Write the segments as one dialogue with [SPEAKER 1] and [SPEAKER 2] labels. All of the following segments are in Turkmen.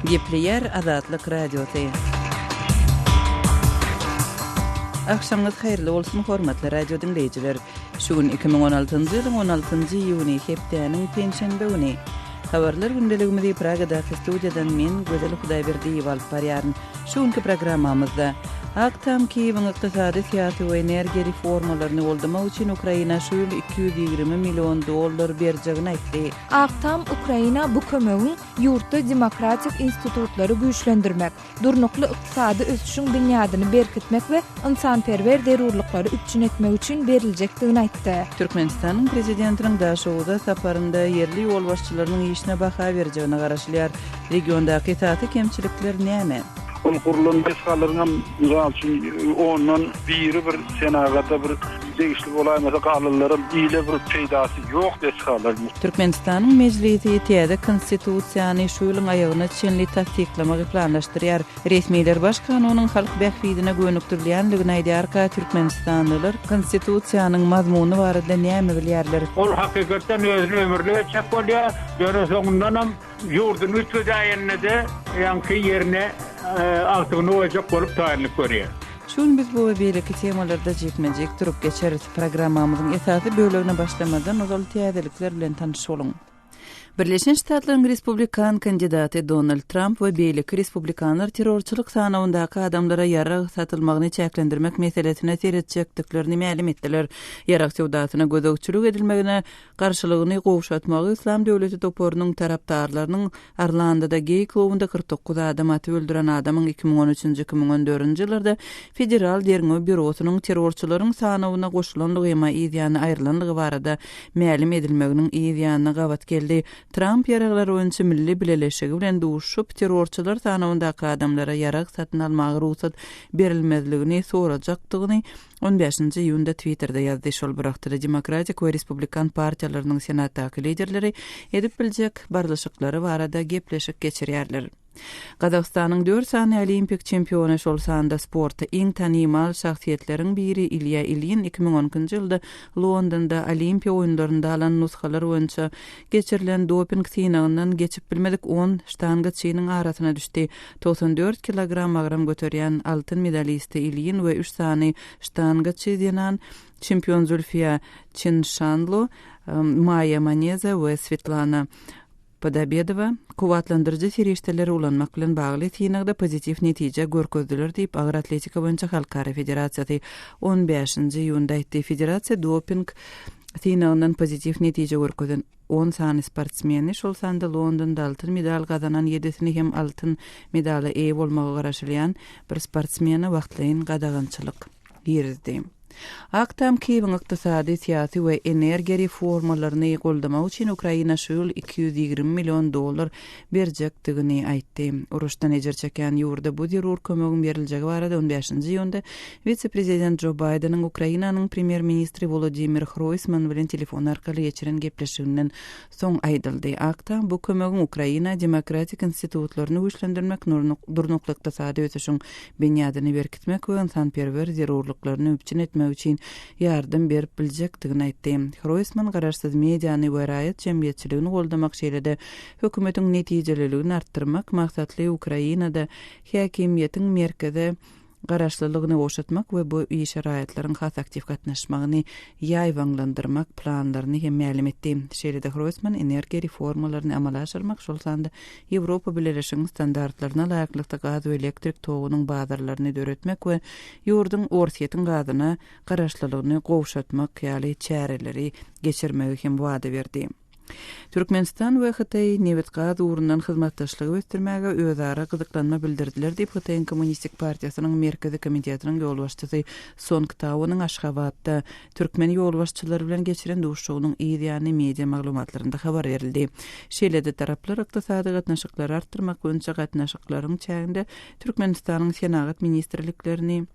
[SPEAKER 1] Gepleyer Azatlyk Radiosu. Akşamınız hayırlı olsun hormatly radio dinleyijiler. Şugun 2016-njy ýylyň 16-njy iýuny hepdeniň penşenbe güni. Habarlar gündeligimizi Pragada studiýadan men Gözel Hudaýberdiýew alyp barýaryn. Şugunky programmamyzda Aktam Kiýewiň ykdysady, syýasy we energiýa reformalaryny boldamak üçin Ukraina şu ýyl $220 milyon berjegini aýtdy.
[SPEAKER 2] Aktam Ukraina bu kömegiň ýurtda demokratik institutlary güýçlendirmek, durnukly ykdysady ösüşiň dünýäni berkitmek we insanperwer derurlyklary üçin etmek üçin berilejekdigini aýtdy.
[SPEAKER 1] Türkmenistanyň prezidentiniň daşowda saparynda yerli ýol başçylarynyň işine baha berjegine garaşlyar. Regiondaky taty kemçilikler näme?
[SPEAKER 3] Kurulun besalaryňam misal üçin ondan biri bir senagata bir degişli bolan mesela galylarym ýyle bir peýdasy ýok deshalar.
[SPEAKER 1] Türkmenistanyň mejlisi ýetýärde konstitusiýany şu ýylyň aýagyna çenli tasdiklamak planlaşdyrýar. Resmiler baş kanunyň halk bähfidine gönükdirýänligini aýdýar. Türkmenistanlylar konstitusiýanyň mazmuny barada näme bilýärler?
[SPEAKER 4] Ol hakykatdan özüni ömürlüge çap bolýar. Ýöne soňundan ýurdun ütüdäýende ýanky ýerine altyny ojak bolup taýinlik görýär.
[SPEAKER 1] Şun biz bu beýleki temalarda jekmejek turup geçeriz. Programmamyzyň esasy bölegine başlamadan ozal täzelikler bilen tanışyp bolun. Birleşen Ştatlaryň Respublikan kandidaty Donald Trump we beýleki Respublikanlar terrorçylyk sanawyndaky adamlara ýarag satylmagyny çäklendirmek meselesine teretjekdiklerini ma'lum etdiler. Ýarag sewdasyna gözegçilik edilmegine garşylygyny gowşatmagy İslam döwleti toporunyň tarapdarlarynyň Arlandada gay klubunda 49 adam aty öldüren adamyň 2013-2014 ýyllarda federal derňe bürosynyň terrorçylaryň sanawyna goşulanlygy ýa ýa aýrylanlygy barada ma'lum edilmeginiň ýa gabat geldi. Trump yaraglar öňçe milli bileleşigi bilen duşup terrorçylar sanawyndaky adamlara yarag satyn almagy ruhsat berilmezligini sorajakdygyny 15-nji iýunda Twitterda ýazdy. Şol bırakdyry Demokratik we Respublikan partiýalarynyň senatdaky liderleri edip biljek barlaşyklary barada gepleşik geçirýärler. Gazagstanyň 4 sany olimpik çempiony şol sanda sportda iň tanymal şahsiýetleriň biri Ilya Ilyin 2010-njy ýylda Londonda Olimpiýa oýunlarynda alan nusxalar boýunça geçirilen doping synagyndan geçip bilmedik 10 ştangaçynyň arasyna düşdi. 94 kilogram agram göterýän altyn medalisti Ilyin we 3 sany ştangaçy diýen çempion Zulfiya Çinshanlo, Maya Maneza we Svetlana Podabedova kuwatlandyrjy serişdeleri ulanmak bilen bagly synagda pozitiv netije görkezdiler diýip Agyr atletika boýunça Halkara Federasiýasy 15-nji iýunda aýtdy. Federasiýa doping synagyndan pozitiv netije görkezen 10 sany sportsmeni şol sanda Londonda altyn medal gazanan 7-sini hem altyn medala eýe bolmagy garaşylýan bir sportsmeni wagtlaýyn gadagançylyk ýerdi. Aktam Kiýewiň ykdysady, syýasy we energiýa reformalaryny goldamak üçin Ukraina şu ýyl $220 milyon berjekdigini aýtdy. Uruşdan ejer çeken ýurda bu derur kömegiň beriljegi barada 15-nji iýunda vice-prezident Joe Biden'ın Ukrainanyň premier ministri Volodymyr Groysman bilen telefon arkaly geçiren gepleşiginden soň aýdyldy. Aktam bu kömegiň Ukraina demokratik institutlaryny güýçlendirmek, durnukly ykdysady ösüşiň beňadyny berkitmek we insanperwer derurlyklaryny üçin etmek üçin yardım berip biljekdigini aýtdy. Groysman garaşsyz mediany we raýat jemgyýetçiligini goldamak şeýlede hökümetiň netijelerligini artdyrmak maksatly Ukrainada häkimiýetiň merkeze garaşlylygyny goşatmak we bu iş şaraýatlaryň has aktiv gatnaşmagyny ýaýwanlandyrmak planlaryny hem ma'lum etdi. Şeýlede Groysman energiýa reformalaryny amala aşyrmak şol sanda Ýewropa Birleşiginiň standartlaryna laýaklykda gaz we elektrik togunyň bazarlaryny döretmek we ýurdun orsiýetiň gazyna garaşlylygyny gowşatmak ýaly çäreleri geçirmegi hem wada berdi. Türkmenistan we Hytaý newet gaz urundan hyzmatdaşlygy ösdürmäge özara gyzyklanma bildirdiler diýip Hytaýyň Kommunistik Partiýasynyň merkezi komitetiniň ýol başçysy Songtawynyň Aşgabatda türkmen ýol başçylary bilen geçiren duşugynyň ýa media maglumatlarynda habar berildi. Şeýlede taraplar ykdysady gatnaşyklary artdyrmak boýunça gatnaşyklaryň çäginde Türkmenistanyň senagat ministrliklerini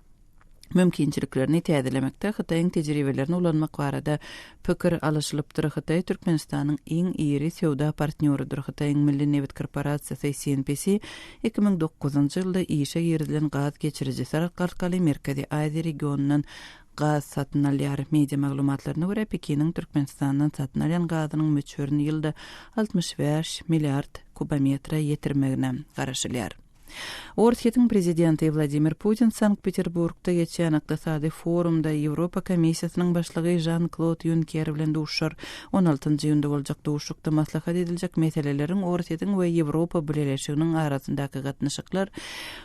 [SPEAKER 1] mümkinçiliklerini täzelemekde Hytaýyň tejribelerini ulanmak barada pikir alışylypdyr. Hytaý Türkmenistanyň iň iri sewda partneridir. Hytaýyň Milli Newet Korporasiýasy CNPC 2009-njy ýylda işe ýerilen gaz geçirjisi arkaly Merkezi Aziýa regionundan gaz satyn alýar. Media maglumatlaryna görä Pekinin Türkmenistandan satyn alýan gazynyň möçberini ýylda 65 milliard kubometra ýetirmegine garaşylýar. Ortiýetiň prezidenti Vladimir Putin Sankt-Peterburgda geçen ykdysady forumda Ýewropa Komissiýasynyň başlygy Jean-Claude Juncker bilen duşar. 16-njy ýylda boljak duşukda maslahat ediljek meseleleriň Ortiýetiň we Ýewropa Birleşiginiň arasyndaky gatnaşyklar,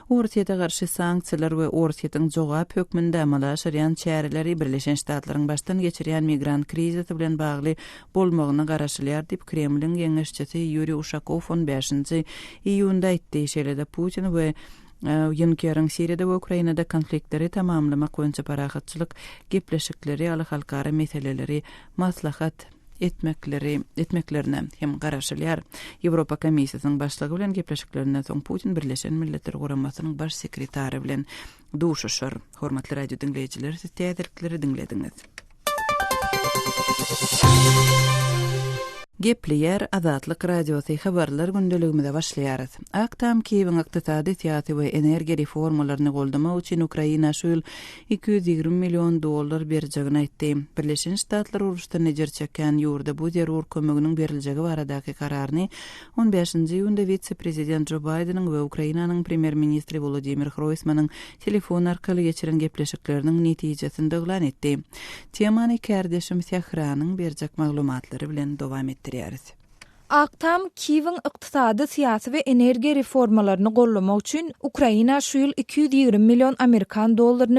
[SPEAKER 1] Ortiýeta garşy sanksiýalar we Ortiýetiň jogap hökmünde amalaşýan çäreleri Birleşen Ştatlaryň başdan geçirýän migrant krizisi bilen bagly bolmagyna garaşylýar diýip Kremliň ýeňeşçisi Yuri Ushakov 15-nji iýunda aýtdy. Şeýle-de Putin we Juncker'in Siriýada we Ukrainada konfliktleri tamamlamak boýunça parahatçylyk gepleşikleri ýaly halkara meseleleri maslahat etmeklerine hem garaşylýar. Ýewropa Komissiýasynyň başlygy bilen gepleşiklerinden soň Putin Birleşen Milletler Guramasynyň baş sekretary bilen duşuşar. Hormatly radio dinleýijiler, siz täzirlikleri dinlediňiz. Gepleyer Azatlyk Radiosy habarlar gündeligimizde başlaýarys. Aktam Kiýewiň ykdysady, syýasy we energiýa reformalaryny goldamak üçin Ukraina şu ýyl $220 million berjegini aýtdy. Birleşen Ştatlar uruşdan ejer çeken ýurda bu zerur kömeginiň beriljegi baradaky kararyny 15-nji ýylda vice-prezident Joe Bidenyň we Ukrainanyň premier ministri Volodymyr Groysmanyň telefon arkaly geçiren gepleşikleriniň netijesinde elan etdi. Temany kardeşim Sahranyň berjek maglumatlary bilen dowam etdi.
[SPEAKER 2] Aktam Kiýewiň ykdysady, syýasy we energiýa reformalaryny gollamak üçin Ukraina şu ýyl $220 million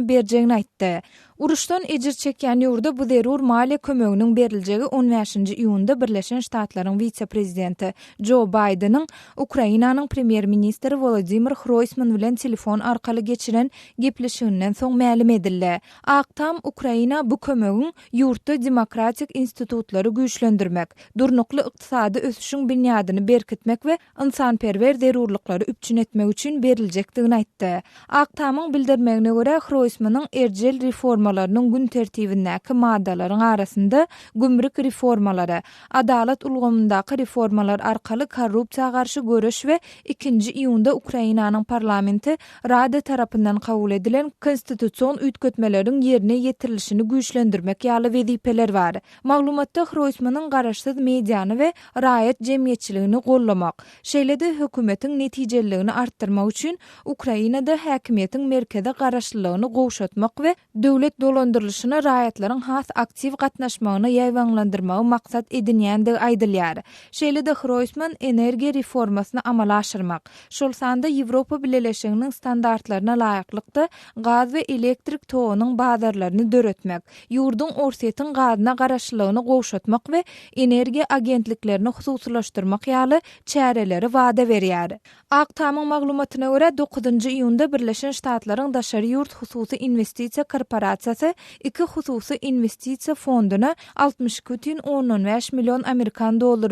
[SPEAKER 2] berjegini aýtdy. Uruşdan ejir çekýän ýurda bu zerur maliýe kömeginiň beriljegi 15-nji iýunda Birleşen Ştatlaryň vice-prezidenti Joe Bidenyň Ukrainanyň premier ministri Volodymyr Groysman bilen telefon arkaly geçiren gepleşiginden soň ma'lum edildi. Aktam Ukraina bu kömegiň ýurtda demokratik institutlary güýçlendirmek, durnukly ykdysady ösüşiň binýadyny berkitmek we insanperwer zerurlyklary üpçün etmek üçin beriljekdigini aýtdy. Aktamyň bildirmegine görä Groysmanyň erjel reformalarynyň gün tertibindäki maddalaryň arasynda gümrük reformalary, adalet ulgamyndaky reformalar arkaly korrupsiýaga garşy görüş we 2-nji iýunda Ukrainanyň parlamenti Rada tarapyndan kabul edilen konstitusiýon üýtgetmeleriň ýerine ýetirilişini güýçlendirmek ýaly wezipeler bar. Maglumatda Groysmanyň garaşsyz mediany we raýat jemgyýetçiligini gollamak, şeýle-de hökümetiň netijeligini artdyrmak üçin Ukrainada häkimiýetiň merkeze garaşlylygyny gowşatmak we döwlet dolandyrlyşyna raýatlaryň has aktiv gatnaşmagyny ýaýwanlandyrmagy maksat edinýändigi aýdylýar. Şeýle-de Groysman energiýa reformasyny amala aşyrmak, şol sanda Ýewropa Birleşiginiň standartlaryna laýyklykda gaz we elektrik togynyň bazarlaryny döretmek, ýurdun Ortiýetiň gazyna garaşlylygyny gowşatmak we energiýa agentliklerini hususylaşdyrmak ýaly çäreleri wada berýär. Aktamyň maglumatyna görä 9-njy iýunda Birleşen Ştatlaryň daşary ýurt hususy investisiýa korporasiýasy iki hususy investisiýa fonduny $62,5 million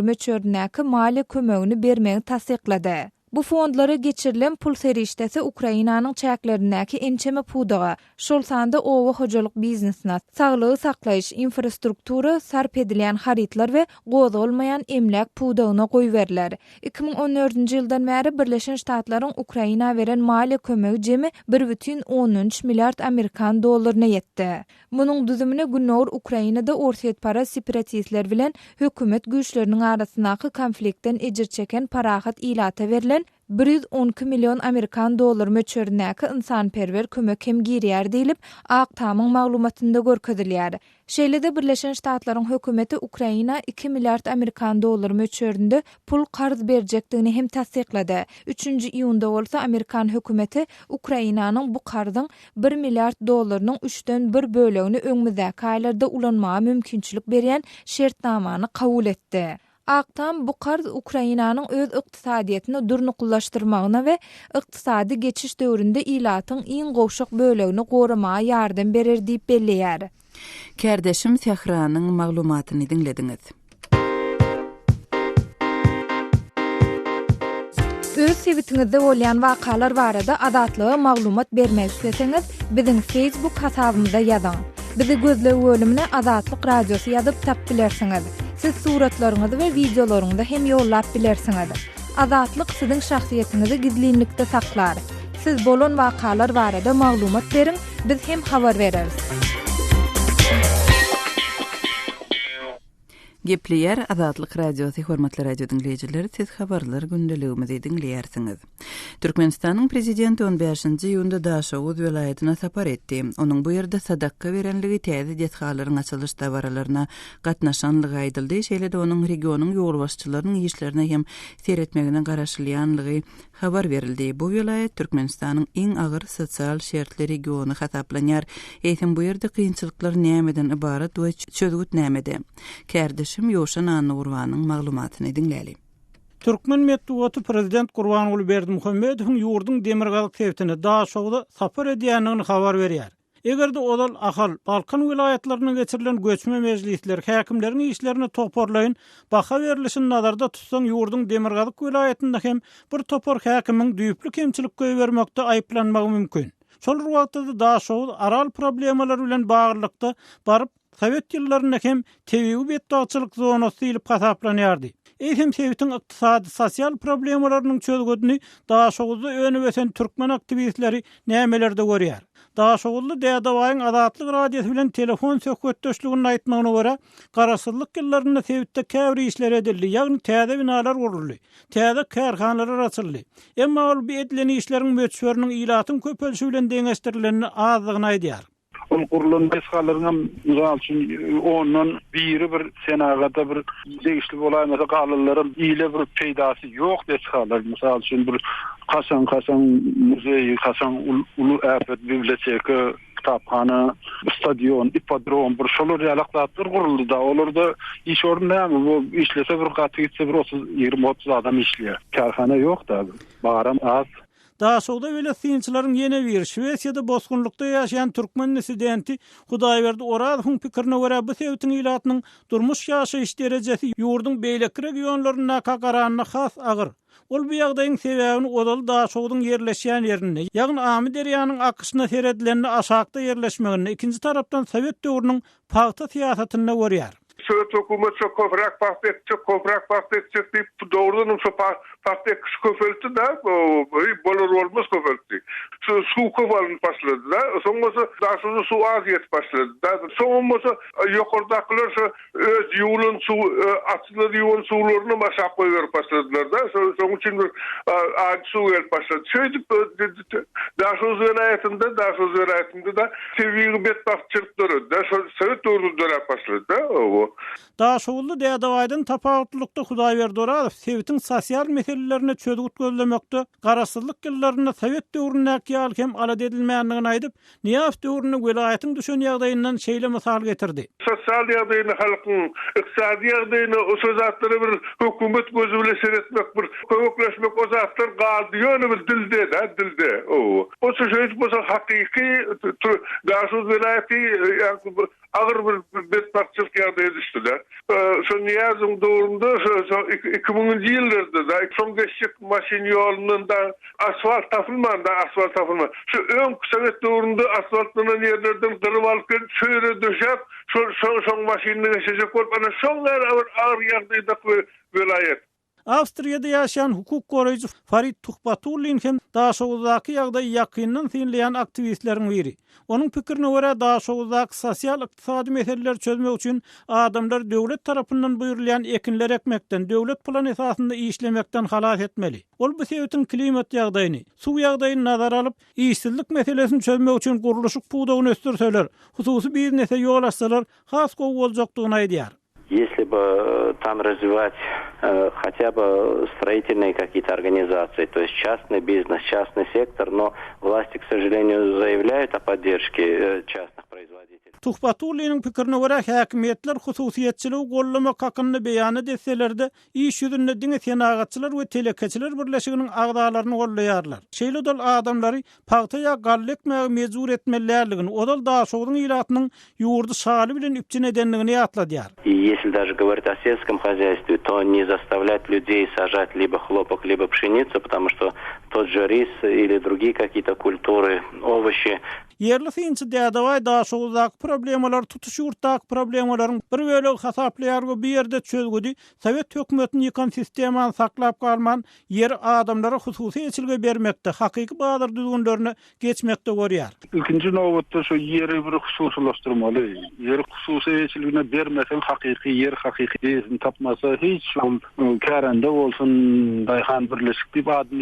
[SPEAKER 2] möçürdäki maliýe kömegini bermegi tasdiklady. Bu fondlara geçirilen pul serişdesi Ukrainanyň çäklerindäki ençeme pudaga, şol sanda owa hojalyk biznesine, saglygy saklaýyş infrastruktura sarp edilen haritlar we goza olmayan emlak pudagyna goýberler. 2014-nji ýyldan bäri Birleşen Ştatlaryň Ukraina beren maliýe kömegi jemi $1,13 milliard ýetdi. Munyň düzümine günler Ukrainada Ortiýet para separatistler bilen hökümet güýçleriniň arasyndaky konfliktden ejir çeken parahat ilata berilen $112 million möçürdäki insanperwer kömek hem girýär diýilip Aktamyň maglumatynda görkezilýär. Şeýle-de Birleşen Ştatlaryň hökümeti Ukraina $2 milliard möçürdinde pul qarz berjekdigini hem tasdiklady. 3-nji iýunda bolsa Amerikan hökümeti Ukrainanyň bu qarzyň $1 milliard 3den 1 bölegini öňmüzdäki aýlarda ulanmagy mümkinçilik berýän şertnamany kabul etdi. Aktam bu qarz Ukrainanyň öz ykdysadyýetyny durnuklaşdyrmagyna we ykdysady geçiş döwründe ilatyň iň gowşak bölegini goramaga ýardam berer diýip belleýär.
[SPEAKER 1] Kardeşim Sahranyň maglumatyny dinlediňiz.
[SPEAKER 2] Öz sebitiňizde bolýan wakalar barada adatlyga maglumat bermek isteseňiz, biziň Facebook hasabymyza ýazyň. Bizi gözlegi bölümine Azatlyk Radiosu ýazyp tap bilersiňiz. Siz suratlaryňyzy we videolaryňyzy hem ýollap bilersiňiz. Azatlyk siziň şahsiýetiniňizi gizlinlikde saklar. Siz bolan wakalar barada maglumat beriň, biz hem habar bereriz.
[SPEAKER 1] Gepleyer Azatlyk Radiosu hormatly radio dinleyijileri siz habarlar gündeligimizi dinleýärsiňiz. Türkmenistanyň prezidenti 15-nji ýylda Daşowuz welaýatyna sapar etdi. Onuň bu ýerde sadakka berenligi täze detgallaryň açylyş dabaralaryna gatnaşanlygy aýdyldy. Şeýle-de onuň regionyň ýol başçylarynyň işlerine hem seretmegine garaşylýanlygy habar berildi. Bu welaýat Türkmenistanyň iň agyr sosial şertli regiony hasaplanýar. Eýsem bu ýerde kynçylyklar nämeden ibarat we çözgüt nämede? Kardeşim Yoşan Anurwanyň maglumatyny dinläli.
[SPEAKER 5] Türkmen Medeniýeti prezident Gurbanuly Berdimuhammedowyň ýurduň demirgalyk tewtini Daşowda sapar edýändigini habar berýär. Egerde odal ahal Balkan vilayatlaryna geçirilen göçme meclisler häkimleriň işlerini toparlaýyn, baha berilişini nazarda tutsaň ýurduň demirgalyk vilayatynda hem bir topar häkimiň düýpli kemçilik göýbermekde aýplanmagy mümkin. Şol wagtda Daşow aral problemler bilen baglanykda baryp Sovet ýyllaryna hem tebiği betdagçylyk zonasy diýilip hasaplanýardy. Eýsem Sowetiň ykdysady, sosial problemlarynyň çözgüdini Daşowda öňe wesen türkmen aktivistleri nämelerde görýär. Daşowda Dädawaýyň Azatlyk radiosu bilen telefon söhbetdeşligini aýtmagyna görä, garaşsyzlyk ýyllarynda Sowetde käbir işler edildi, ýagny täze binalar guruldy, täze kärhanalar açyldy. Emma ol bu edilen işleriň möçberiniň ilatyň köpelşi bilen deňeşdirilenini azdygyny aýdýar.
[SPEAKER 3] Ol kurulan besgalaryň misal üçin ondan biri bir senagada bir değişli bolaýmasa galylarym ýyle bir peýdasy ýok desgalar. Misal üçin bir Hasan muzeyi, Hasan ulu afet biblioteka, kitapxana, stadion, ipodrom, bir şolar ýalaklatlar guruldy da. Olarda iş ornamy, bu işlese bir gaty gitse bir 20-30 adam işleýär. Karhana ýok da, bagram az.
[SPEAKER 5] Daşowda Palestinçilaryň ýene bir Şwesiýada bosgunlukda ýaşaýan türkmen dissidenti Hudaýberdi Oradowyň pikirine görä bu Sowetiň ilatynyň durmuş ýaşaýyş derejesi ýurduň beýleki regionlaryna kagaranyna has agyr. Ol bu ýagdaýyň sebäbini odal Daşowdyň ýerleşýän ýerine, ýagny Amy derýanyň akyşyna seredilenini aşakda ýerleşmegini, ikinji tarapdan Sowet döwrüniň paýta siýasatyna görýär.
[SPEAKER 6] Söwet hökümet çok köprak bahsetdi deyip doğrudan şu bahsetdi köpelti da bolor olmaz köpelti. Su köpelti başladı da sonrası Daşowda su aziyet başladı da sonrası ýokardakylar şu öz ýolun su açylyp ýol suwlaryny maşap goýup başladylar da şoň üçin az su gelip başladı. Şeýdip Daşow welaýatynda da tebiği betbahçylyklary da Sowet döwründe başladı da Daşowda Dädawaýdan tapawatlykda Hudaýberdi Oradow Sowetiň sosial meselelerine çözgüt gözlemekde, garaşsyzlyk ýyllaryna Sowet döwründäki ýaly hem alad edilmeýändigini aýdyp, Niýaf döwrüne welaýatyň düşen ýagdaýyndan şeýle mysal getirdi. Sosial ýagdaýyny halkyň ykdysady ýagdaýyny o sözatlary bir hökümet gözü bilen seretmek, bir köwekleşmek o zatlar galdy ýöne bir dilde. O söýüş bu hakyky Daşow welaýaty agyr bir betbahçylyk ýagdaýy düşdi da. Şu Niýazyň döwründe 2000-nji ýyllarda da soň geçik maşin ýolundan asfalt tapylmanda, Şu öň Sowet döwründe asfaltlanan ýerlerden gyryp alyp şöýre döşäp, şu maşinini geçecek bolup ana şoňlar agyr ýagdaýda welaýat.
[SPEAKER 5] Awstriýada ýaşaýan hukuk goraýjy Farid Tuhbatullin hem Daşowdaky ýagdaýy ýakyndan synlayan aktivistleriň biri. Onuň pikirine görä Daşowdaky sosial ykdysady meseleler çözmek üçin adamlar döwlet tarapyndan buýrulýan ekinler ekmekden, döwlet plan esasynda işlemekden halas etmeli. Ol bu Sowetiň klimat ýagdaýyny, suw ýagdaýyny nazara alyp, işsizlik meselesini çözmek üçin guruluşyk puwdagyny ösdürseler, hususy biznese ýol açsalar, has gowy boljakdygyny aýdýar.
[SPEAKER 7] Если бы там развивать хотя бы строительные какие-то организации, то есть частный бизнес, частный сектор, но власти, к сожалению, заявляют о поддержке частных производителей.
[SPEAKER 5] Tuhbatullinin pikirine görä häkimetler hususiýetçiligi gollamak hakyny beýan etseler-de iş ýüzünde diňe senagatçylar we telekeçiler birleşiginiň agdalaryny gollaýarlar. Şeýle dol adamlary paýta gallekmäge mejbur etmelerligini, odal Daşowdyň ilatynyň ýurdu şaly bilen üpçün edenligini ýatladyar.
[SPEAKER 7] Если даже говорить о сельском хозяйстве, то не заставлять людей сажать либо хлопок, либо пшеницу, потому что тот же рис или другие какие-то культуры, овощи.
[SPEAKER 5] Yerli synçy Dädawaý Daşowdaky problemalar tutuş ýurtdaky problemalaryň bir bölegi hasaplaýargy bir ýerde çözgüdi. Sowet hökümetiniň ýykan sistemany saklap galman yer adamlara hususy eçilge bermekde, hakyky baýlar düzgünlerini geçmekde görýär.
[SPEAKER 3] İkinci nowbatda şu ýeri bir hususlaşdyrmaly. Yer hususy eçilgine bermesen hakyky yer hakyky tapmasa hiç şol kärende bolsun daýhan birleşikdi badyň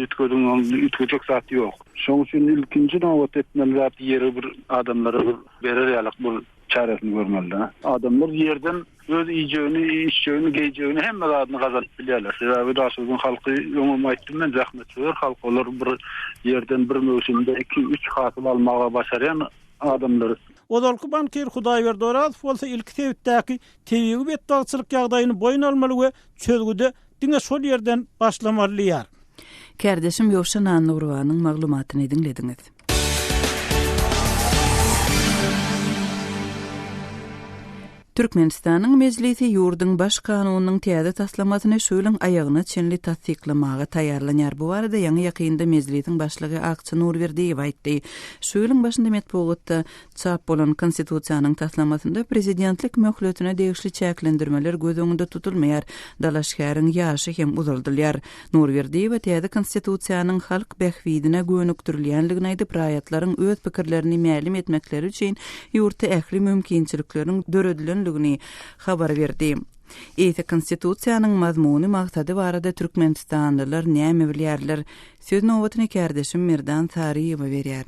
[SPEAKER 3] ütkejek zat ýok. Şoň üçin ilkinji nowbat etmeler ýeri bir adamlara berer ýalyk bu çaresini görmeliler. Adamlar yerden öz iyeceğini, işçeğini, geyeceğini hemme adını kazanıp bilirler. Sebebi Rasul'un halkı yomuma ettim ben zahmet verir. Halk olur bir yerden bir mevsimde 2-3 hasıl almağa başarayan adamları.
[SPEAKER 5] Odalky bankier Hudaýberdi Oraz bolsa ilk tewitdäki tebigy betdagçylyk ýagdaýyny boyun almaly we çözgüde diňe şol ýerden başlamalıyar.
[SPEAKER 1] Kardeşim Ýowşan Nurwanyň maglumatyny dinlediňiz. Türkmenistanyň mejlisi ýurdyň baş kanunynyň täze taslamasyny şöýleň aýagyna çenli tasdiklamaga taýýarlanýar. Bu arada ýaňy ýakynda mejlisiň başlygy Akçy Nurberdiýew aýtdy. Şöýleň başynda metbuatda çap bolan konstitusiýanyň taslamasynda prezidentlik möhletine degişli çäklendirmeler göz öňünde tutulmaýar. Dalaşgaryň ýaşy hem uzaldylýar. Nurberdiýew täze konstitusiýanyň halk behwidine gönükdirilýänligini aýdyp raýatlaryň öz pikirlerini mälim etmekleri üçin ýurtda ähli mümkinçilikleriň döredilen habar berdi. Ýa-da konstitusiýanyň mazmuny maksady barada Türkmenistanlylar näme bilýärler? Söz nowatyny kardeşim Mirdan Sariýewa berýär.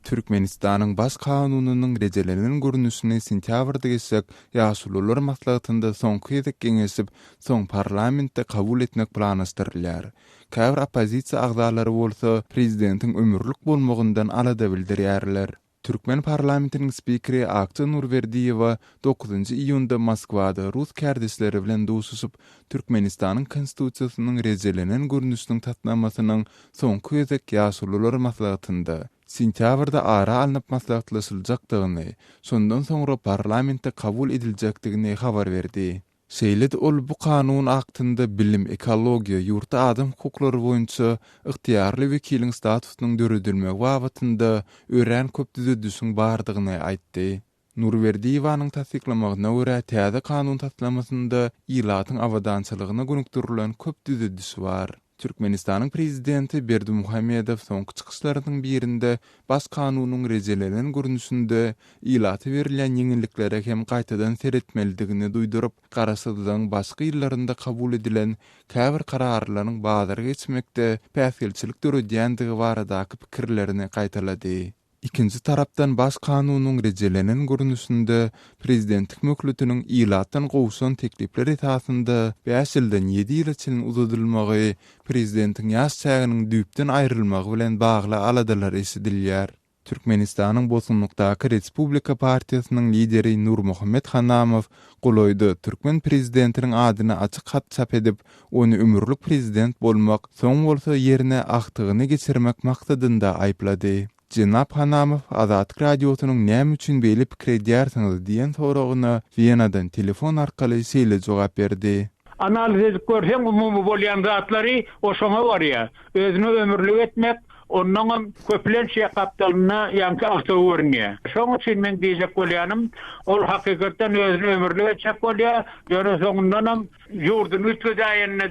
[SPEAKER 8] Türkmenistanyň baş kanunynyň rejeleriniň görnüşini sentýabrda geçsek, ýaşulular maslahatynda soňky ýyl geňesip, soň parlamentde kabul etmek planlaşdyrylýar. Käbir opozisiýa agzalary bolsa, prezidentiň ömürlük bolmagyndan alada bildirýärler. Türkmen parlamentiniň spikeri Akçy Nurberdiýew 9-njy iýunda Moskwada Rus kardeşleri bilen duşuşyp Türkmenistanyň konstitusiýasynyň rejelenen görnüşiniň tatnamasynyň soňky ýyl ýaşulular maslahatynda sentýabrda ara alınıp maslahatlaşyljakdygyny, şondan soňra parlamentde kabul ediljekdigini habar berdi. Şeýlet ol bu kanun aktynda bilim, ekologiýa, ýurtda adam hukuklary boýunça ygtyýarly wekiliň statusynyň döredilmegi wagtynda ören köp düzüdüsüň bardygyny aýtdy. Nurberdiýewiň tasdiklamagyna görä täze kanun taslamasynda ýylatyň awadançylygyna gönükdirilen köp düzüdüsü bar. Türkmenistanyň prezidenti Berdimuhammedow soňky çykyşlarynyň birinde baş kanunyň rejelenen görnüşinde ýylaty berilen ýeňilliklere hem gaýtadan seretmelidigini duýdurup, garaşydyň başga ýyllarynda kabul edilen käbir kararlaryň bazary geçmekde päsgelçilik döredýändigi baradaky pikirlerini gaýtalady. İkinci tarapdan baş kanunyň rejelenen görnüşinde prezidentlik möhletiniň ýylatdan gowşan teklipleri esasında 5 ýyldan 7 ýyl üçin uzatylmagy prezidentiň ýaş çäginiň düýpden aýrylmagy bilen bagly aladalar esidilýär. Türkmenistanyň Bosunlukdaky Respublika Partiýasynyň lideri Nurmuhammed Hanamow goloýdy. Türkmen prezidentiniň adyny açyk hat çap edip, ony ömürlük prezident bolmak, soň bolsa ýerine aktygyny geçirmek maksadynda aýplady. Cenap Hanamow Azatlyk radiosynyň näme üçin beýle pikir edýärsiňiz diýen soragyna Wienadan telefon arkaly şeýle jogap berdi.
[SPEAKER 4] Analiz edip görseň umumy bolýan zatlary oşoňa barýar. Özüni ömürlük etmek ondan köplen şey kaptalyna ýanky akty görnýär. Şoň üçin men diýjek bolýanym, ol hakykatdan özüni ömürlük etjek bolýar, ýöne soňundan ýurdun ütgedaýyny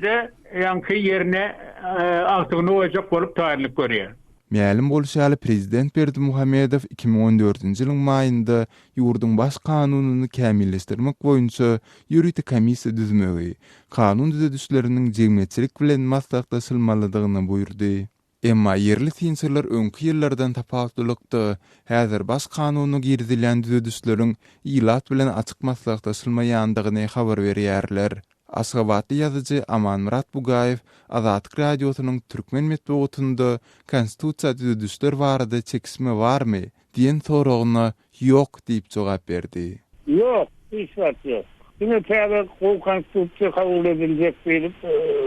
[SPEAKER 4] ýanky ýerine aktygyny oýjak bolup taýýarlyk görýär.
[SPEAKER 8] Mälim bolşaly prezident Berdimuhammedow 2014-nji ýylyň maýynda ýurdyň baş kanunyny kämilleşdirmek boýunça ýürüti komissiýa düzmegi, kanun düzedişleriniň jemgyýetçilik bilen maslahatlaşylmalydygyny buýurdy. Emma yerli sinçerler öňkü ýyllardan tapawutlykda häzir baş kanunyny girdilen düzedişleriň ýylat bilen açyk maslahatlaşylmaýandygyny habar berýärler. Aşgabatly ýazyjy Aman Murat Bugaýew Azatlyk radiosynyň türkmen metbuatynda konstitusiýa düzedişler barada çekisme barmy diýen soragyna ýok diýip jogap berdi.
[SPEAKER 9] Ýok, hiç wagt ýok. Ine täze konstitusiýa kabul ediljek berip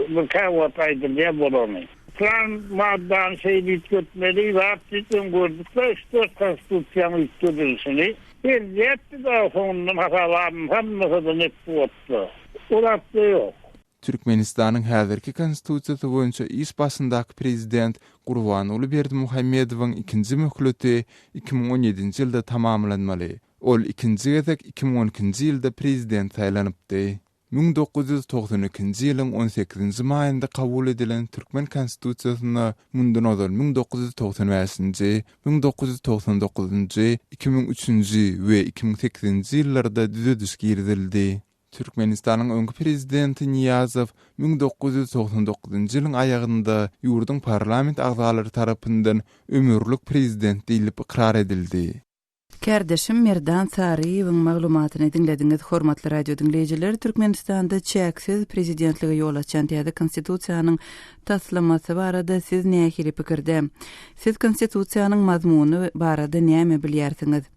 [SPEAKER 9] bir kawat aýdylýar bolany. Plan maddan şeýle götmeli we bütün gördükler işte konstitusiýanyň üstünlüğini bir ýetdi de soňundan hasalaryn hammasy da net boldy. Olatdy ýok.
[SPEAKER 8] Türkmenistanyň häzirki konstitusiýasy boýunça iş başyndaky prezident Gurbanuly Berdimuhammedowyň ikinji möhleti 2017-nji ýylda tamamlanmaly. Ol ikinji gezek 2012-nji ýylda prezident saýlanypdy. 1992-nji ýylyň 18-nji maýynda kabul edilen Türkmen konstitusiýasyna mundan ozal 1995-nji, 1999-njy, 2003-njy we 2008-nji ýyllarda düzediş girdildi. Türkmenistanyň öňkü prezidenti Niýazow 1999-njy ýylyň aýagynda ýurdun parlament agzalary tarapyndan ömürlük prezident diýilip ikrar edildi.
[SPEAKER 1] Kardeşim Merdan Sariýewiň maglumatyny dinlediňiz. Hormatly radio dinleýijiler, Türkmenistanda çäksiz prezidentligi ýol açan täze konstitusiýanyň taslamasy barada siz nähili pikirde? Siz konstitusiýanyň mazmuny barada näme bilýärsiňiz?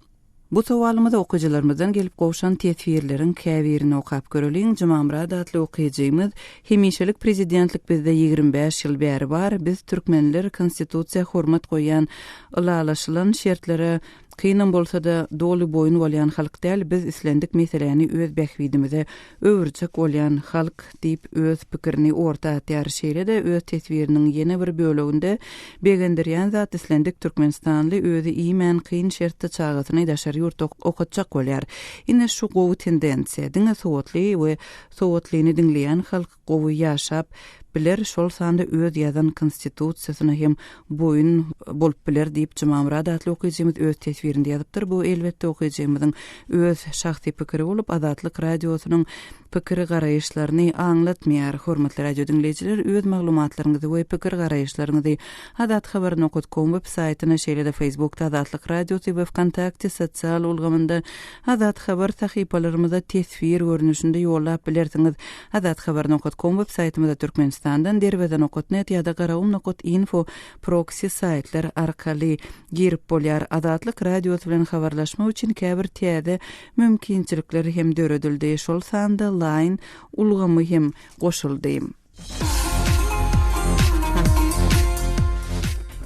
[SPEAKER 1] Bu sowalymyza okujalarymyzdan gelip gowşan tesirleriň käbirini okap göreliň. Jumamrad adly okuýjymyz, hemişelik prezidentlik bizde 25 ýyl bäri bar. Biz türkmenler konstitusiýa hormat goýan, ulalaşylan şertlere kıynan bolsa da dolu boyun bolyan halk däl, biz islendik meseleni öz bähwidimize öwürjek bolyan halk diýip öz pikirini orta atýar şeýle-de öz tesbiriniň ýene bir böleginde begendirýän zat islendik Türkmenistanly özü iýmen kyn şertde çagatyny daşary ýurt okutjak bolýar. Ine şu gowy tendensiýa diňe sowatly we sowatlyny dinleýän halk gowy ýaşap biler, şol sanda öz ýazan konstitusiýasyna hem boyun bolup biler diýip Jumamrad adly okuýjymyz öz tesbirinde ýazypdyr. Bu elbetde okuýjymyzyň öz şahsy pikiri bolup, Azatlyk radiosynyň pikir garaýyşlaryny aňlatmaýar. Hormatly radio dinleýijiler, öz maglumatlaryňyzy we pikir garaýyşlaryňyzy azathabar.com web saýtyna şeýle-de Facebookda Azatlyk radiosu we Wkontakte sosial ulgamynda Azat Habar sahypalarymyza tesbir görnüşinde ýollap bilersiňiz. Azathabar.com web saýtymyzda Türkmenistandan derweden okutnet ýa-da garawum.info proxy saýtlar arkaly girip bolýar. Azatlyk radiosu bilen habarlaşma üçin käbir täze mümkinçilikler hem döredildi. Şol sanda line ulgamy hem goşuldy.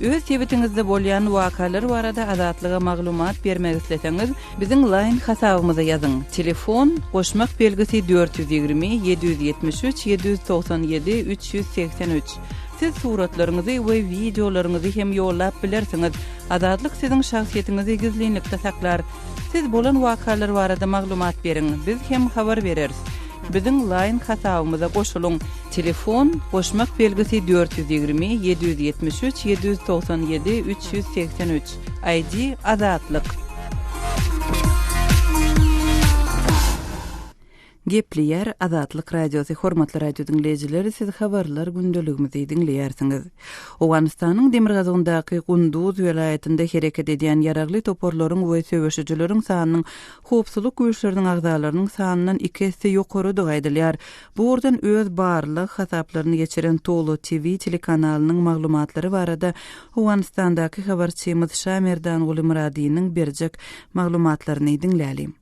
[SPEAKER 1] Öz sebetiňizde bolýan wakalar barada azatlyga maglumat bermek isleseňiz, biziň line hasabymyza ýazyň. Telefon goşmak belgisi 420 773 797 383. Siz suratlaryňyzy we videolaryňyzy hem ýollap bilersiňiz. Azatlyk siziň şahsiýetiňizi gizlilikde saklar. Siz bolan wakalar barada maglumat beriň, biz hem habar bereriz. Biziň line hasabymyza goşulyň. Telefon goşmak belgisi 420 773 797 383. ID Azatlyk. Gepliyer Azatlyk radiosu. Hormatly radio dinleýijiler, siz habarlar gündeligimizi dinleýärsiňiz. Owganistanyň Demirgazyndaky Gunduz welaýatynda hereket edýän ýaragly toporlaryň we söwüşçüleriň sanynyň howpsuzlyk güýçleriniň agzalarynyň sanynyň 2 hesse ýokary aýdylýar. Bu ordan öz barlyk hasaplaryny geçiren Tolo TV telekanalynyň maglumatlary barada Owganistandaky habarçymyz Şamerdan Gulmuradiýanyň berjek maglumatlaryny dinläýälim.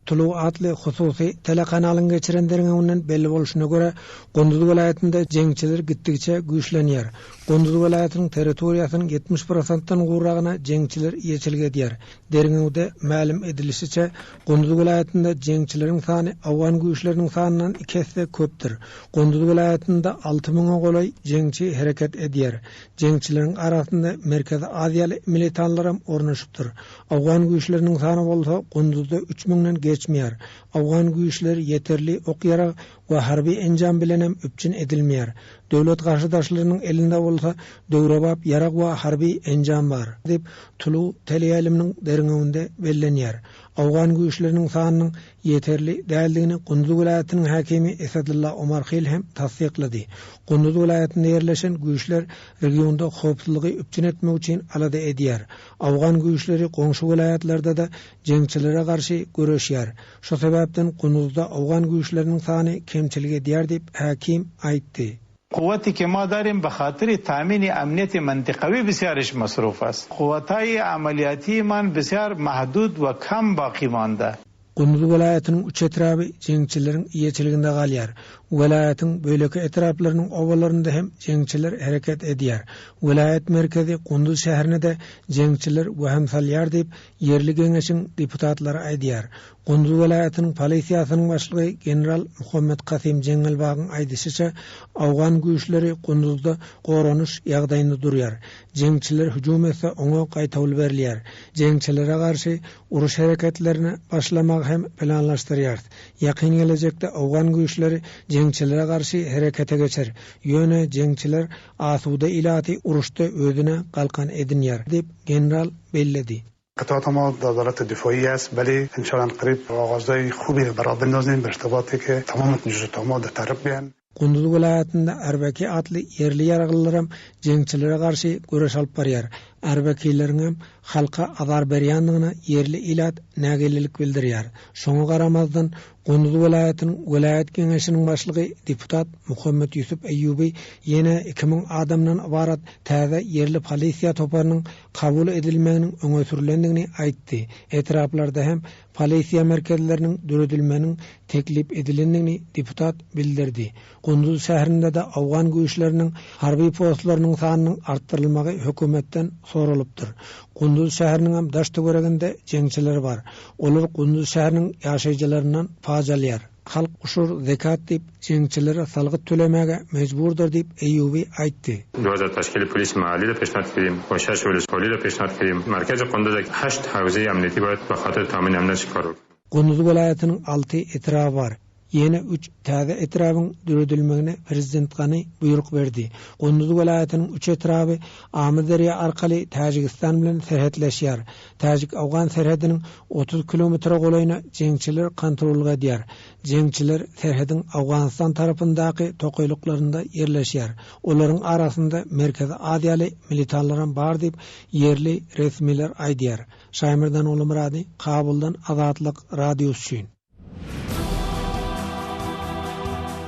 [SPEAKER 10] Tulu adlı hususi telekanalyň geçirenleriňden belli bolşuna göre Gunduz welaýatynda jeňçiler gittikçe güýçlenýär. Gunduz welaýatynyň territoriýasynyň 70%-dan guragyna jeňçiler ýeçilge edýär. Derňewde ma'lum edilişiçe Gunduz welaýatynda jeňçileriň sany awgan güýçleriniň sanynyň 2 hesse köpdir. Gunduz welaýatynda 6000-a golay jeňçi hereket edýär. Jeňçileriň arasynda Merkezi Aziýaly militanlar hem ornaşypdyr. Awgan güýçleriniň sany bolsa Gunduzda 3000-den geçmeýär. Awgan güýçleri ýeterli okýarak we harby enjam bilen hem üpçün edilmeýär. Döwlet garşydaşlarynyň elinde bolsa döwrebap ýarak we harby enjam bar diýip Tulu teleýaliminiň derňewinde bellenýär. Awgan güýçleriniň sanynyň ýeterli däldigini Gunduz welaýatynyň hakimi Esadullah Omarxil hem tasdiqlady. Gunduz welaýatynda ýerleşen güýçler regionda howpsuzlygy üpçün etmek üçin alada edýär. Awgan güýçleri goňşy welaýatlarda da jeňçilere garşy görüşýär. Şo sebäpden Gunduzda awgan güýçleriniň sany kemçilik edýär diýip hakim aýtdy.
[SPEAKER 11] قوتی که ما داریم به خاطر تامین امنیت منطقوی بسیارش مصروف است. قوت‌های عملیاتی من بسیار محدود و کم باقی مانده.
[SPEAKER 10] Gunduz welaýatynyň 3 etraby jeňçilerin ýeçiliginde galýar. Welayatyň böleki etraplarynyň owalarynda hem jeňçiler hereket edýär. Welayat merkezi Kunduz şäherine de jeňçiler we hemsalýar diýip yerli geňeşiň deputatlary aýdýar. Kunduz welayatynyň polisiýasynyň başlygy general Muhammed Kasim Jengelbagyň aýdysynça, awgan güýçleri Kunduzda goranuş ýagdaýynda durýar. Jeňçiler hüjum etse oňa gaýtabyl berilýär. Jeňçilere garşy uruş hereketlerini başlamak hem planlaşdyrýar. Ýakyn gelecekde awgan güýçleri jeňçilere garşy herekete geçer. Ýöne jeňçiler asuda ilaty uruşda özüne galkan edinýär diýip general belledi.
[SPEAKER 12] قطعات ما وزارت دفاعی است ولی انشاءالله قریب آغازهای خوبی برای بندازیم به ارتباطی که تمام جزئیات ما در طرف بیان.
[SPEAKER 10] Kunduz vilayatında Erbeki adlı yerli yargılaram jeňçilere garşy göreş alyp barýar. Erbekilerin hem halka azar berýändigine yerli ilat nägelilik bildirýär. Şoňa garamazdan Kunduz vilayatynyň vilayat geňeşiniň başlygy deputat Muhammed Yusuf Eyyubi ýene 2000 adamdan ibarat täze yerli polisiýa toparynyň kabul edilmeginiň öňe sürülendigini aýtdy. Etraplarda hem polisiýa merkezleriniň döredilmeginiň teklip edilendigini deputat bildirdi. Kunduz şäherinde de awgan güýçleriniň harby postlarynyň sanynyň artdyrylmagy hökümetden soralypdyr. Kunduz şäheriniň hem daşty göreginde jeňçiler bar. Olar Kunduz şäheriniň ýaşaýjylaryndan fajalýar. Halk uşur zekat diýip jeňçilere salgyt tölemege mejburdur diýip Eyyubi aýtdy.
[SPEAKER 13] 2000 teşkili polis mahalli de peşnat kirim, başaş polis de peşnat kirim. Merkezi Kunduzda 8 havze emniyeti bayat be hatyr tamin emniyet çıkarır.
[SPEAKER 10] Kunduz vilayatynyň 6 etrafy bar. Yeni 3 täze etrabyň döredilmegine prezident Gany buyruk berdi. Kunduz vilayatynyň 3 etrafy Amir arkaly Tajikistan bilen serhetleşýär. Tajik-Awgan serhediniň 30 kilometr golayna jeňçiler kontrolga edýär. Jeňçiler serhedin Awganistan tarapyndaky tokoýluklarynda yerleşýär. Olaryň arasynda Merkezi Aziýaly militarlaryň bar diýip yerli resmiler aýdýar. Şaýmyrdan Ulumrady, Kabuldan Azatlyk radiosu üçin.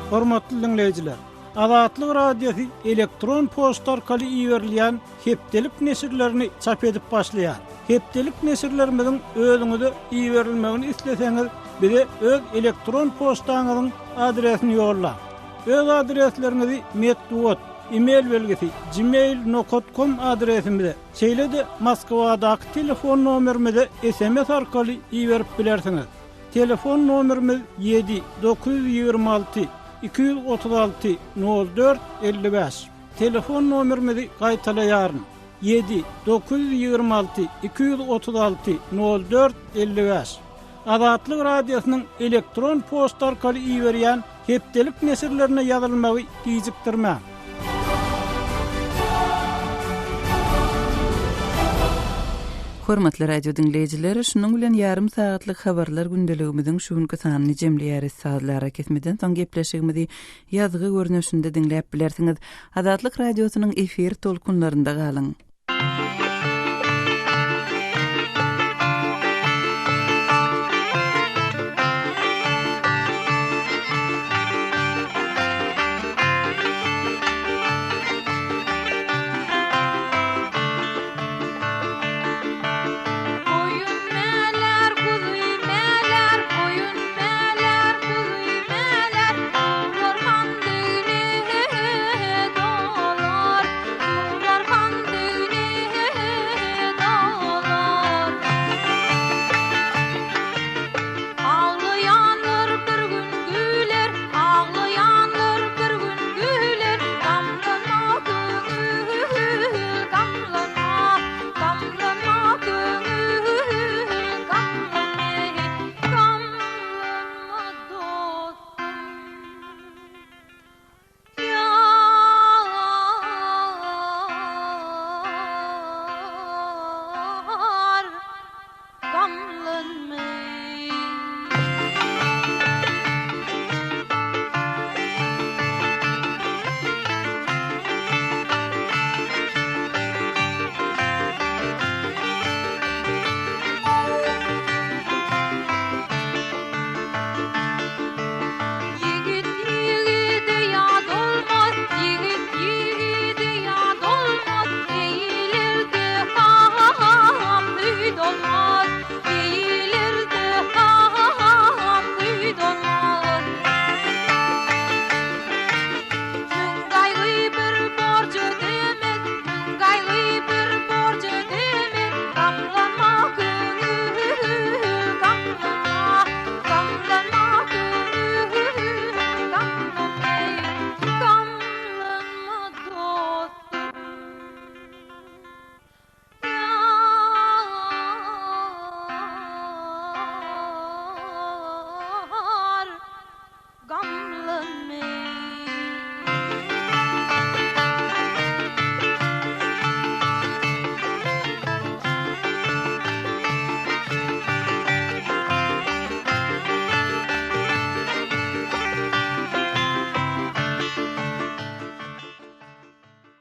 [SPEAKER 5] Hormatly dinleyijiler, Azatlyk radiosu elektron posta arkaly iýerilýän hepdelik nesirlerini çap edip başlaýar. Hepdelik nesirlerimiň özüňize iýerilmegini isleseňiz, bize öz elektron postaňyzyň adresini ýolla. Öz adreslerinizi metduat, e-mail belgisi gmail.com adresimize, şeýle-de Moskwadaky telefon nomerimize SMS arkaly iýerip bilersiňiz. Telefon nomerimiz 7-926 236 04 55. Telefon nomerimizi gaýtalaýaryn. 7-926 236 04 55. Azatlyk radiosynyň elektron posta arkaly iýerýän hepdelik nesirlerine ýazylmagy gijikdirmä.
[SPEAKER 1] Hormatly radio dinleyijileri, şunun bilen yarım saatlyk habarlar gündeligimiziň şuňky sanyny jemleýäris saatlara kesmeden soň gepleşigimizi ýazgy görnüşinde dinläp bilersiňiz. Azatlyk radiosynyň efir tolkunlarynda galyň.